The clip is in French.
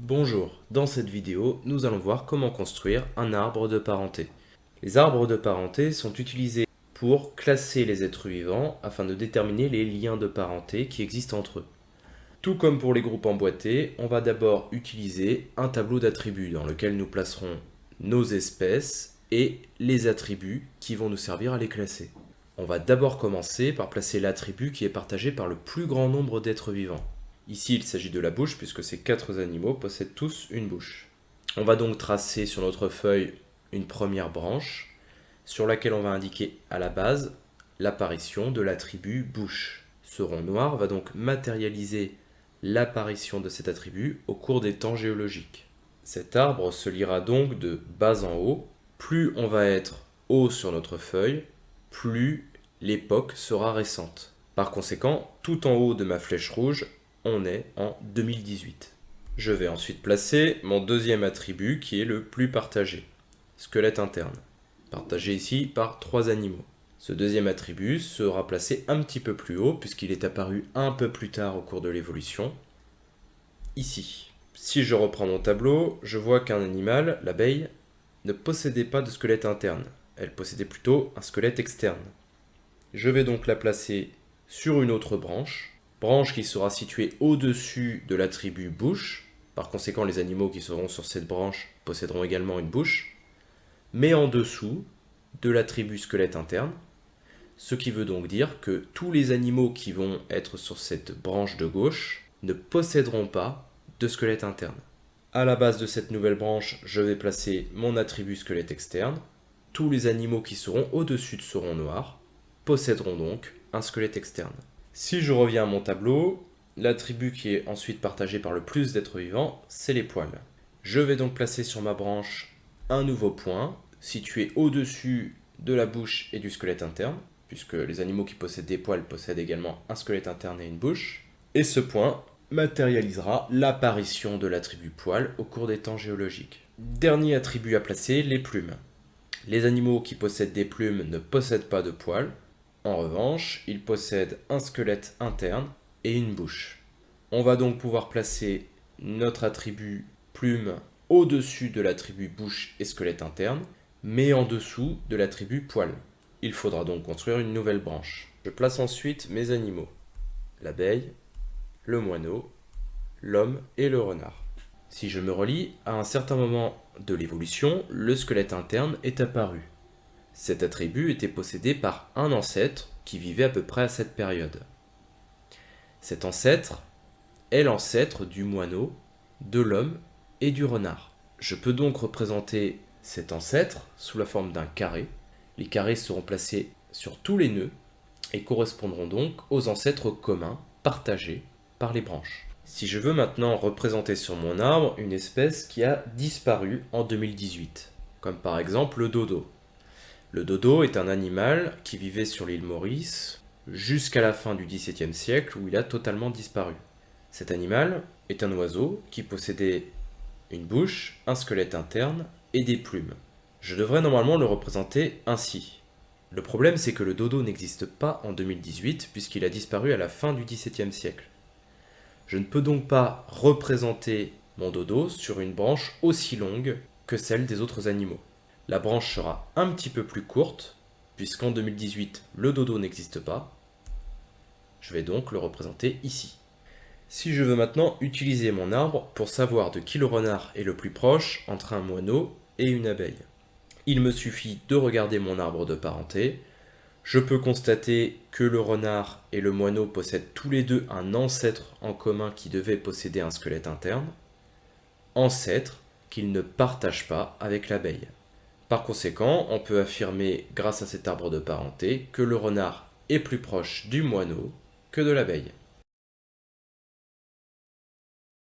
Bonjour, dans cette vidéo, nous allons voir comment construire un arbre de parenté. Les arbres de parenté sont utilisés pour classer les êtres vivants afin de déterminer les liens de parenté qui existent entre eux. Tout comme pour les groupes emboîtés, on va d'abord utiliser un tableau d'attributs dans lequel nous placerons nos espèces et les attributs qui vont nous servir à les classer. On va d'abord commencer par placer l'attribut qui est partagé par le plus grand nombre d'êtres vivants. Ici, il s'agit de la bouche, puisque ces 4 animaux possèdent tous une bouche. On va donc tracer sur notre feuille une première branche, sur laquelle on va indiquer à la base l'apparition de l'attribut bouche. Ce rond noir va donc matérialiser l'apparition de cet attribut au cours des temps géologiques. Cet arbre se lira donc de bas en haut. Plus on va être haut sur notre feuille, plus l'époque sera récente. Par conséquent, tout en haut de ma flèche rouge, on est en 2018. Je vais ensuite placer mon deuxième attribut qui est le plus partagé, squelette interne, partagé ici par 3 animaux. Ce deuxième attribut sera placé un petit peu plus haut puisqu'il est apparu un peu plus tard au cours de l'évolution, ici. Si je reprends mon tableau, je vois qu'un animal, l'abeille, ne possédait pas de squelette interne, elle possédait plutôt un squelette externe. Je vais donc la placer sur une autre branche qui sera située au-dessus de l'attribut bouche. Par conséquent, les animaux qui seront sur cette branche posséderont également une bouche, mais en dessous de l'attribut squelette interne, ce qui veut donc dire que tous les animaux qui vont être sur cette branche de gauche ne posséderont pas de squelette interne. À la base de cette nouvelle branche, je vais placer mon attribut squelette externe. Tous les animaux qui seront au-dessus de ce rond noir posséderont donc un squelette externe. Si je reviens à mon tableau, l'attribut qui est ensuite partagé par le plus d'êtres vivants, c'est les poils. Je vais donc placer sur ma branche un nouveau point, situé au-dessus de la bouche et du squelette interne, puisque les animaux qui possèdent des poils possèdent également un squelette interne et une bouche. Et ce point matérialisera l'apparition de l'attribut poil au cours des temps géologiques. Dernier attribut à placer, les plumes. Les animaux qui possèdent des plumes ne possèdent pas de poils. En revanche, ils possèdent un squelette interne et une bouche. On va donc pouvoir placer notre attribut plume au-dessus de l'attribut bouche et squelette interne, mais en dessous de l'attribut poil. Il faudra donc construire une nouvelle branche. Je place ensuite mes animaux, l'abeille, le moineau, l'homme et le renard. Si je me relie, à un certain moment de l'évolution, le squelette interne est apparu. Cet attribut était possédé par un ancêtre qui vivait à peu près à cette période. Cet ancêtre est l'ancêtre du moineau, de l'homme et du renard. Je peux donc représenter cet ancêtre sous la forme d'un carré. Les carrés seront placés sur tous les nœuds et correspondront donc aux ancêtres communs partagés par les branches. Si je veux maintenant représenter sur mon arbre une espèce qui a disparu en 2018, comme par exemple le dodo. Le dodo est un animal qui vivait sur l'île Maurice jusqu'à la fin du XVIIe siècle où il a totalement disparu. Cet animal est un oiseau qui possédait une bouche, un squelette interne et des plumes. Je devrais normalement le représenter ainsi. Le problème, c'est que le dodo n'existe pas en 2018 puisqu'il a disparu à la fin du XVIIe siècle. Je ne peux donc pas représenter mon dodo sur une branche aussi longue que celle des autres animaux. La branche sera un petit peu plus courte, puisqu'en 2018, le dodo n'existe pas. Je vais donc le représenter ici. Si je veux maintenant utiliser mon arbre pour savoir de qui le renard est le plus proche entre un moineau et une abeille, il me suffit de regarder mon arbre de parenté. Je peux constater que le renard et le moineau possèdent tous les deux un ancêtre en commun qui devait posséder un squelette interne, ancêtre qu'ils ne partagent pas avec l'abeille. Par conséquent, on peut affirmer, grâce à cet arbre de parenté, que le renard est plus proche du moineau que de l'abeille.